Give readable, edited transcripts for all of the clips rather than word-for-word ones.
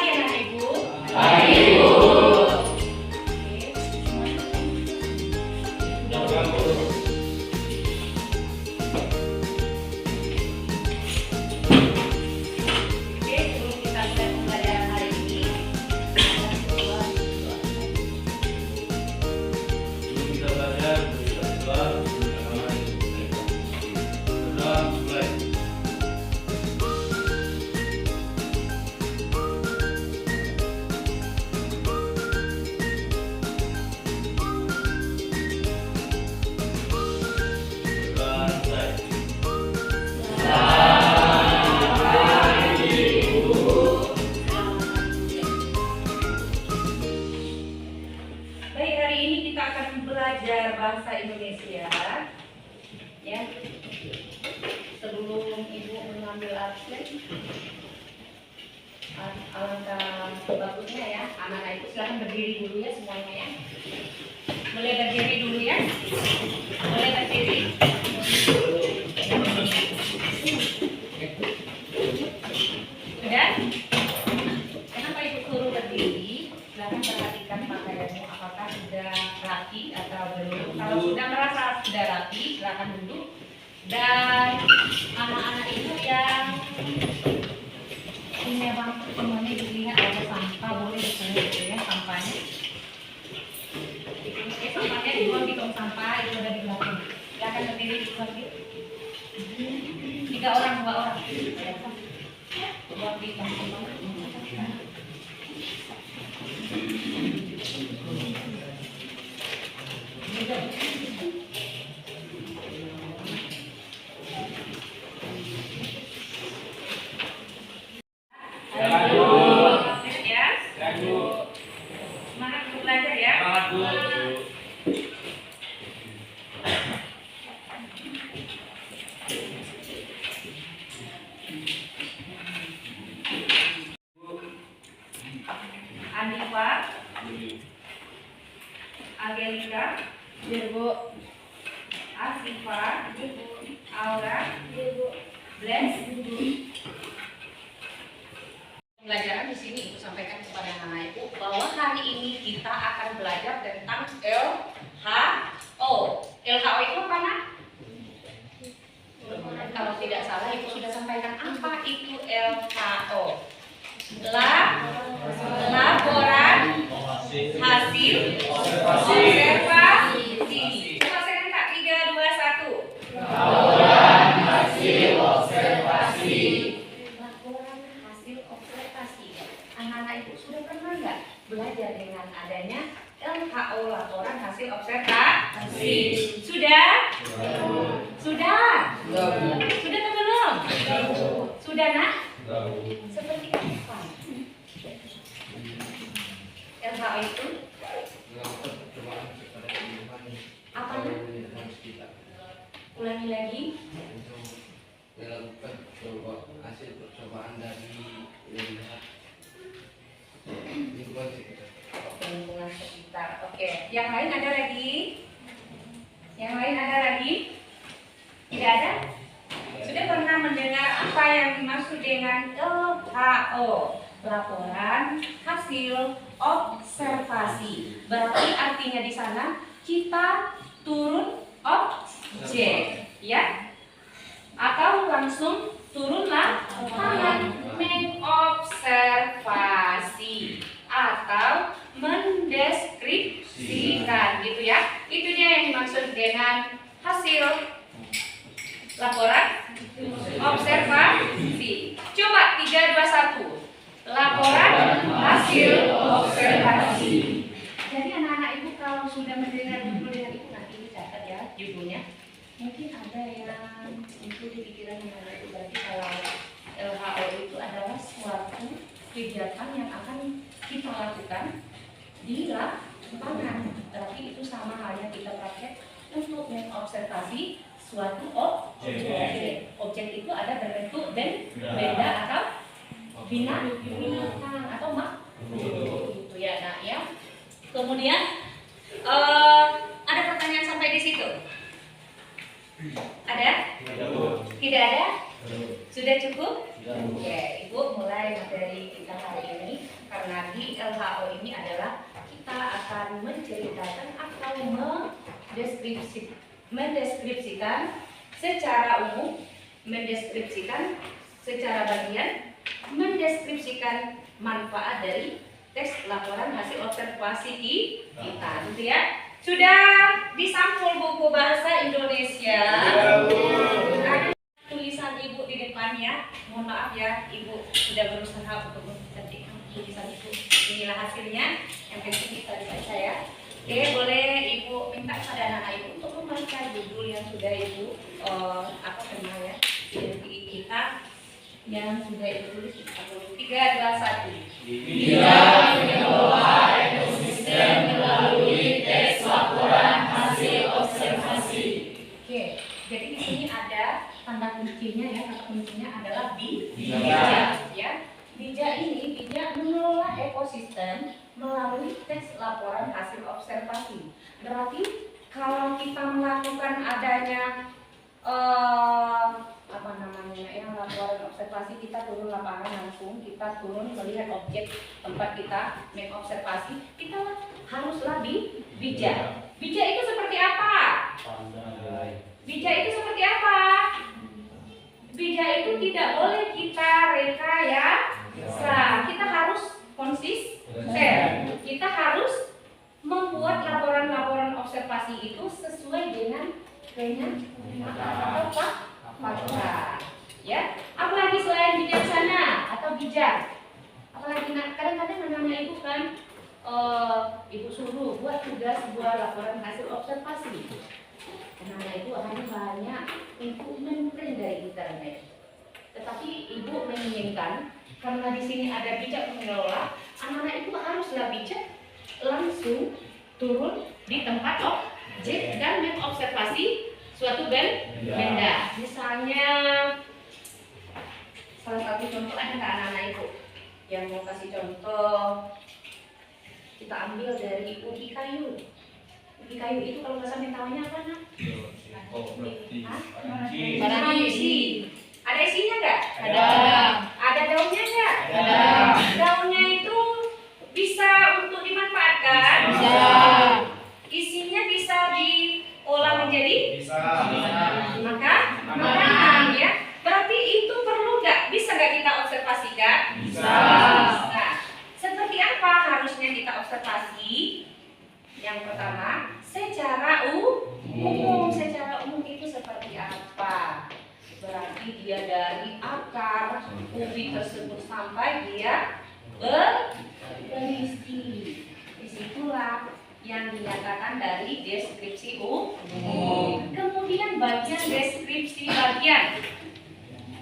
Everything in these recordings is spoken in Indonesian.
pagi anak ibu. Pagi ibu. Oke, sebelum kita mulai pembelajaran hari ini, Sebelum kita belajar, kita doa, berdoa, mulai. Berdoa, mulai. baik, hari ini kita akan belajar bahasa Indonesia. Ya. Sebelum ibu mengambil absen, alangkah bagusnya ya, anak-anak ibu silahkan berdiri dulu ya semuanya ya. Boleh berdiri dulu ya. Boleh berdiri. Sudah? Kenapa ibu suruh berdiri? Silahkan perhatikan pakaianmu apakah sudah rapi atau belum. Kalau sudah merasa sudah rapi, silahkan duduk. Dan anak-anak ibu yang punya bangku semuanya dilihat ada sampah, boleh disini gitu ya sampahnya. Sampahnya dibuang di tong sampah, itu ada di belakang. Silahkan berdiri di belakang. 3 orang, 2 orang. Buang di tong sampah. Ya, semangat untuk belajar ya. Semangat, Bu. Anifa, Angelika, Asifa, Aura, Bless. Pembelajaran di sini ibu sampaikan kepada anak ibu bahwa hari ini kita akan belajar tentang LHO. LHO itu apa nak? Kalau tidak salah ibu sudah sampaikan apa itu LHO. Laporan hasil observasi. Coba saya minta 3, 2, 1. Laporan hasil observasi. Laporan hasil observasi. Anak-anak ibu sudah pernah nggak belajar dengan adanya LHO, laporan hasil observasi? Sudah? Sudah? Sudah atau belum? Sudah nak? Seperti apa? LHO itu apa nak? Ulangi lagi. Melakukan hasil percobaan dari melihat lingkungan sekitar. Lingkungan sekitar. Oke. Yang lain ada lagi? Yang lain ada lagi? Tidak ada? Sudah pernah mendengar apa yang dimaksud dengan LHO? Laporan hasil observasi. Berarti artinya di sana kita turun objek, ya? Atau langsung turun lapangan mengobservasi atau mendeskripsikan, gitu ya? Itu dia yang dimaksud dengan hasil laporan observasi. Coba 3, 2, 1. Laporan hasil observasi. Jadi anak-anak ibu kalau sudah mendengar judul dengan ibu, nanti ibu catat ya judulnya. Mungkin ada yang itu di pikiran anak ibu, berarti kalau LHO itu adalah suatu kegiatan yang akan kita lakukan di lapangan. Berarti itu sama halnya kita praktek untuk mengobservasi suatu objek. Objek itu ada berbentuk benda atau binatang atau makhluk gitu ya, nak ya. Kemudian ada pertanyaan sampai di situ? Ada? Tidak ada? Sudah cukup? Oke, Ibu mulai materi kita hari ini. Karena di LHO ini adalah kita akan menceritakan atau mendeskripsikan secara umum, mendeskripsikan secara bagian, mendeskripsikan manfaat dari tes laporan hasil observasi kita, gitu ya. Sudah disampul buku bahasa Indonesia. Ada tulisan Ibu di depannya. Mohon maaf ya, Ibu sudah berusaha untuk menceritakan tulisan itu. Inilah hasilnya. Yang penting kita dibaca ya. Oke, boleh Ibu minta pada anak Ibu untuk membaca judul yang sudah Ibu kenal ya, di kita yang sudah Ibu tulis. 3, 2, 1. Bidang mengelola ekosistem melalui tes laporan hasil observasi. Oke, jadi di sini ada tanda kuncinya ya, tanda kuncinya adalah Bija. Ya. Bija ini mengelola ekosistem melalui tes laporan hasil observasi. Berarti kalau kita melakukan adanya yang laporan observasi, kita turun lapangan langsung, kita turun melihat objek tempat kita mengobservasi, kita haruslah bijak. Bijak itu seperti apa? Bijak itu seperti apa? Bijak itu tidak boleh kita rekayasa. Kita harus konsisten. Kita harus membuat laporan-laporan observasi itu sesuai dengan fakta. Ya, apalagi selain bijaksana atau bijak, apalagi kadang-kadang anak-anak Ibu kan Ibu suruh buat tugas sebuah laporan hasil observasi. Anak-anak Ibu hanya banyak untuk memprint dari internet. Tetapi Ibu menginginkan karena di sini ada bijak mengelola, anak-anak Ibu haruslah bijak langsung turun di tempat objek dan mengobservasi suatu benda. Misalnya salah satu contoh, ada nggak anak-anak Ibu yang mau kasih contoh? Kita ambil dari ubi kayu. Ubi kayu itu kalau bahasa Mentawainya apa nak? Paranci. Ada isinya nggak? Ada. Ada daunnya nggak? Ada. Daunnya itu bisa untuk dimanfaatkan? Bisa. Isinya bisa diolah menjadi? Bisa. Makanan ya. Berarti itu perlu nggak? Bisa nggak kita observasikan? Bisa. Nah, seperti apa harusnya kita observasi? Yang pertama, secara umum. Secara umum itu seperti apa? Berarti dia dari akar ubi tersebut sampai dia berisi. Disitulah yang dinyatakan dari deskripsi umum. Kemudian bagian deskripsi bagian.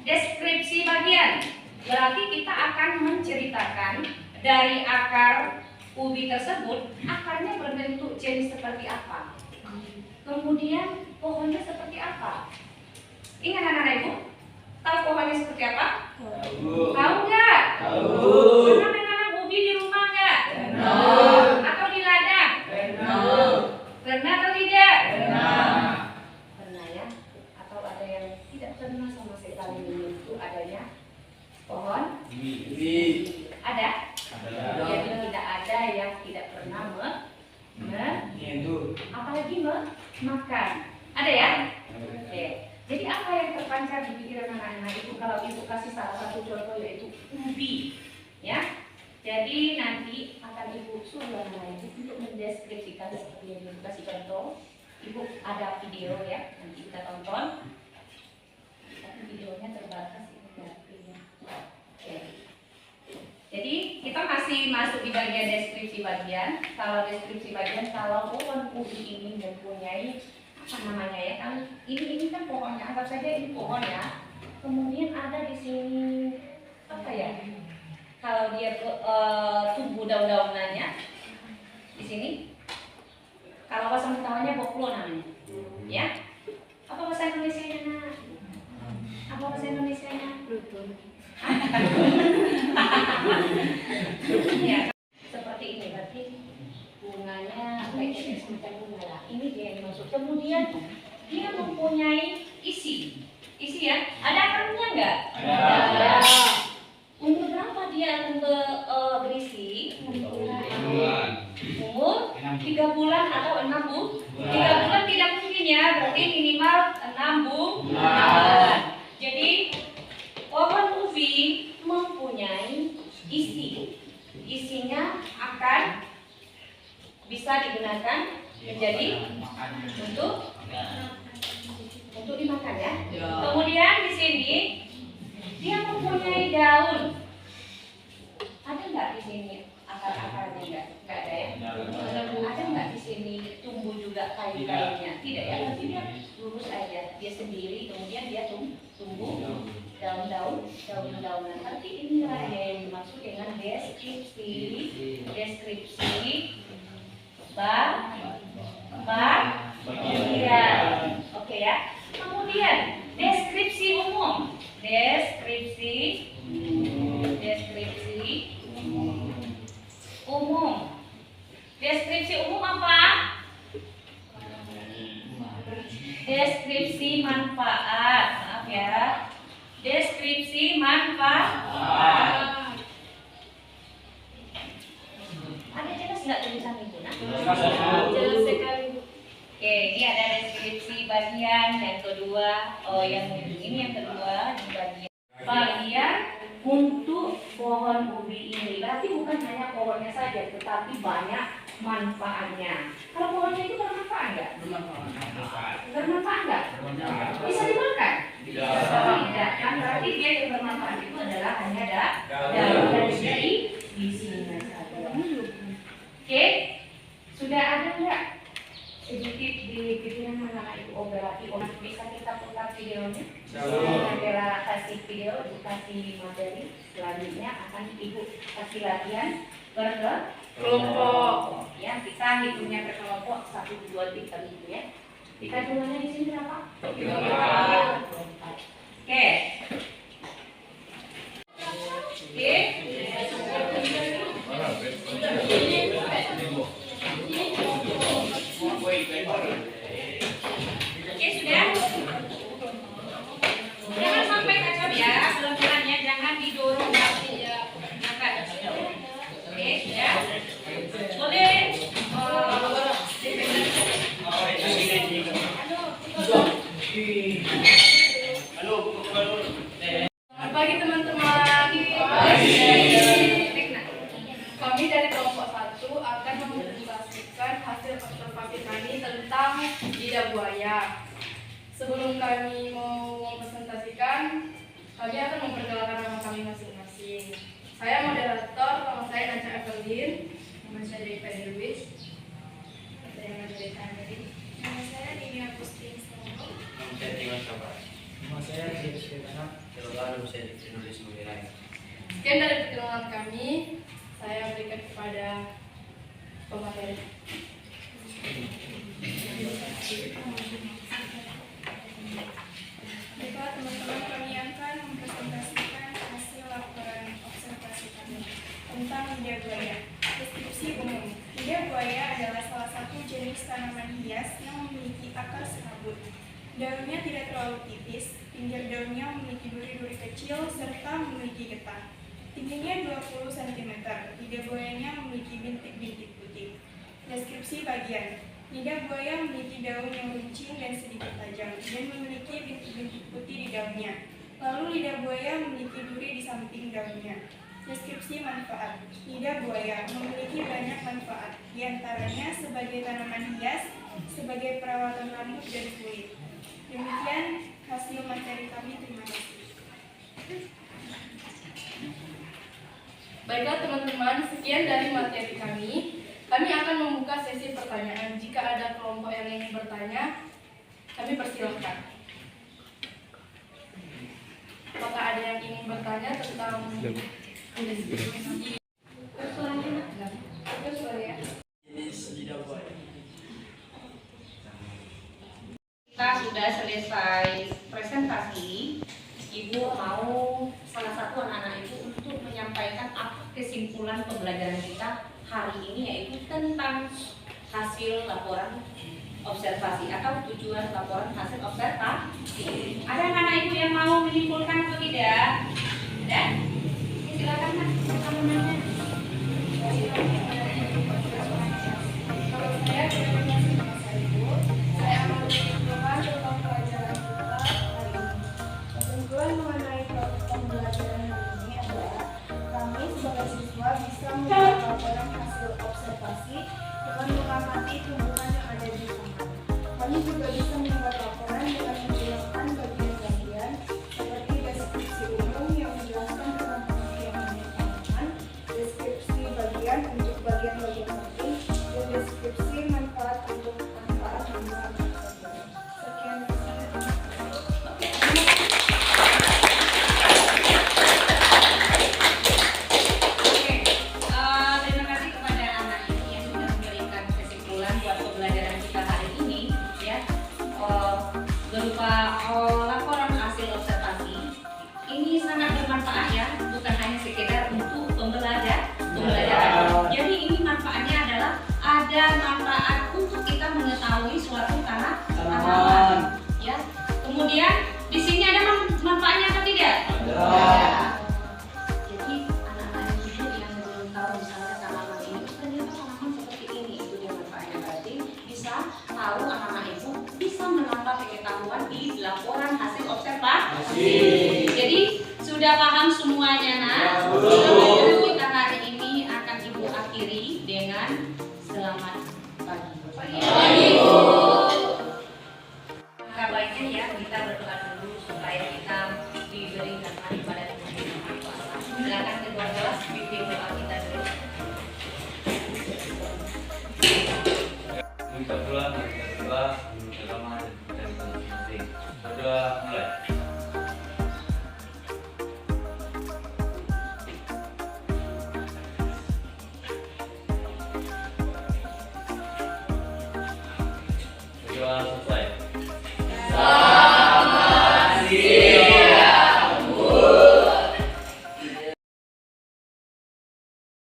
Deskripsi bagian berarti kita akan menceritakan dari akar ubi tersebut, akarnya berbentuk jenis seperti apa, kemudian pohonnya seperti apa. Ingat anak-anak Ibu, tahu pohonnya seperti apa? Tahu nggak? Pernah menanam ubi di rumah nggak? Atau di ladang? Pernah atau tidak? Pernah ya? Atau ada yang tidak pernah sama sekali menyentuh adanya pohon? Ada? Jadi tidak ada yang tidak pernah apalagi makan. Ada ya? Oke. Jadi apa yang terpancar di pikiran anak-anak Ibu kalau Ibu kasih salah satu contoh yaitu ubi, ya? Jadi nanti akan Ibu suruh anak-anak Ibu untuk mendeskripsikan seperti yang Ibu kasih contoh. Ibu ada video ya, nanti kita tonton. Tapi videonya terbatas ini. Oke. Jadi kita masih masuk di bagian deskripsi bagian. Kalau deskripsi bagian, kalau pohon ubi ini mempunyai apa namanya ya kan? Ini kan pohonnya, anggap saja ini pohon ya. Kemudian ada di sini apa ya? Kalau dia tumbuh daun-daunannya di sini. Kalau bahasa Mentawainya boklo namanya, ya. Apa bahasa Indonesianya nak? Apa bahasa Indonesianya? Ya, seperti ini berarti bunganya kayak semacam bunga lah. Ini dia yang masuk. Kemudian dia mempunyai isi ya. Ada akarnya nggak? Ada. digunakan menjadi untuk dimakan ya. Kemudian di sini dia mempunyai daun. Ada nggak di sini akar-akarnya? Nggak ada ya. Ada nggak di sini tumbuh juga kayu-kayunya? Tidak ya. Tapi dia lurus aja. Dia sendiri. Kemudian dia tumbuh daun-daunan. Tapi inilah dia yang dimaksud dengan deskripsi bagian. Oke ya. Kemudian deskripsi umum. Deskripsi umum apa? Deskripsi manfaat. Maaf ya. Deskripsi manfaat. Ada jelas nggak tulisan itu? Nah? Jelas sekali. Oke, ini ada deskripsi bagian yang kedua. Oh, yang ini yang kedua di bagian untuk pohon ubi ini. Berarti bukan hanya pohonnya saja, tetapi banyak manfaatnya. Kalau pohonnya itu bermanfaat nggak? Bermanfaat nggak? Bisa dimakan? Tidak. Kan berarti dia yang bermanfaat itu adalah hanya daun dan jadi di sini saja. Oke, sudah ada nggak? Sedikit di pikiran mana itu berarti bisa kita putar videonya. Adalah kasih video, kasih materi selanjutnya akan ibu kasih latihan berkelompok. Ya, kita hitungnya berkelompok 1, 2, 3 gitu ya. Kita jumlahnya di sini berapa? 4. Oke. Oke, sudah. Jangan sampai kacau ya, pelan-pelannya jangan didorong ya. Oke, sudah. Boleh. Pagi teman-teman. Kami dari kelompok 1 akan mempresentasikan hasil observasi kami tentang lidah buaya. Sebelum kami mau mempresentasikan, kami akan memperkenalkan nama kami masing-masing. Saya moderator, nama saya Naca Evelyn, nama saya Dewi Federwis. Saya moderator tadi. Nama saya Dini Agustin Solo. Nama saya Tiwan Sabar. Nama saya Jis Firman. Lalu saya ditulis mengirai. Sekian dari perkenalan kami. Saya berikan kepada pemateri. Baiklah teman-teman, kami akan mempresentasikan hasil laporan observasi kami tentang lidah buaya. Deskripsi umum. Lidah buaya adalah salah satu jenis tanaman hias yang memiliki akar serabut. Daunnya tidak terlalu tipis, pinggir daunnya memiliki duri-duri kecil serta memiliki getah. Tingginya 20 cm, lidah buayanya memiliki bintik-bintik putih. Deskripsi bagian. Lidah buaya memiliki daun yang runcing dan sedikit tajam dan memiliki bintik-bintik putih di daunnya. Lalu lidah buaya memiliki duri di samping daunnya. Deskripsi manfaat. Lidah buaya memiliki banyak manfaat, diantaranya sebagai tanaman hias, sebagai perawatan rambut dan kulit. Demikian hasil materi kami. Terima kasih. Baiklah teman-teman, sekian dari materi kami. Kami akan membuka sesi pertanyaan. Jika ada kelompok yang ingin bertanya, kami persilahkan. Apakah ada yang ingin bertanya tentang Kita sudah selesai presentasi. Ibu mau salah satu anak-anak ibu untuk menyampaikan apa kesimpulan pembelajaran kita hari ini, yaitu tentang hasil laporan observasi atau tujuan laporan hasil observasi. Ada anak-anak ibu yang mau menyimpulkan atau tidak? Ada? Silakan Mas, teman-temannya. Kalau saya terima kasih Ibu. Saya akan menyimpulkan tentang pelajaran kita hari ini. Kesimpulan mengenai pembelajaran hari ini adalah kami sebagai siswa bisa membuat laporan hasil observasi dengan mengamati ada manfaat untuk kita mengetahui suatu tanaman. Ya. Kemudian di sini ada manfaatnya apa tidak? Ada. Jadi anak-anak itu yang belum tahu misalnya tanaman ini ternyata tanaman seperti ini, itu dia manfaatnya. Berarti bisa tahu anak-anak itu bisa menambah pengetahuan di laporan hasil observasi. Jadi sudah paham semuanya, Nak? Kita hari ini akan Ibu akhiri dengan selamat pagi. Maka baiknya ya kita berdoa dulu supaya kita diberi hikmah pada Tuhan Yang Maha Kuasa. Silakan kedua kelas bimbing doa kita dulu. Kita pulang, kita berdoa, bersama dan masing-masing. Berdoa mulai. Berdoa selesai.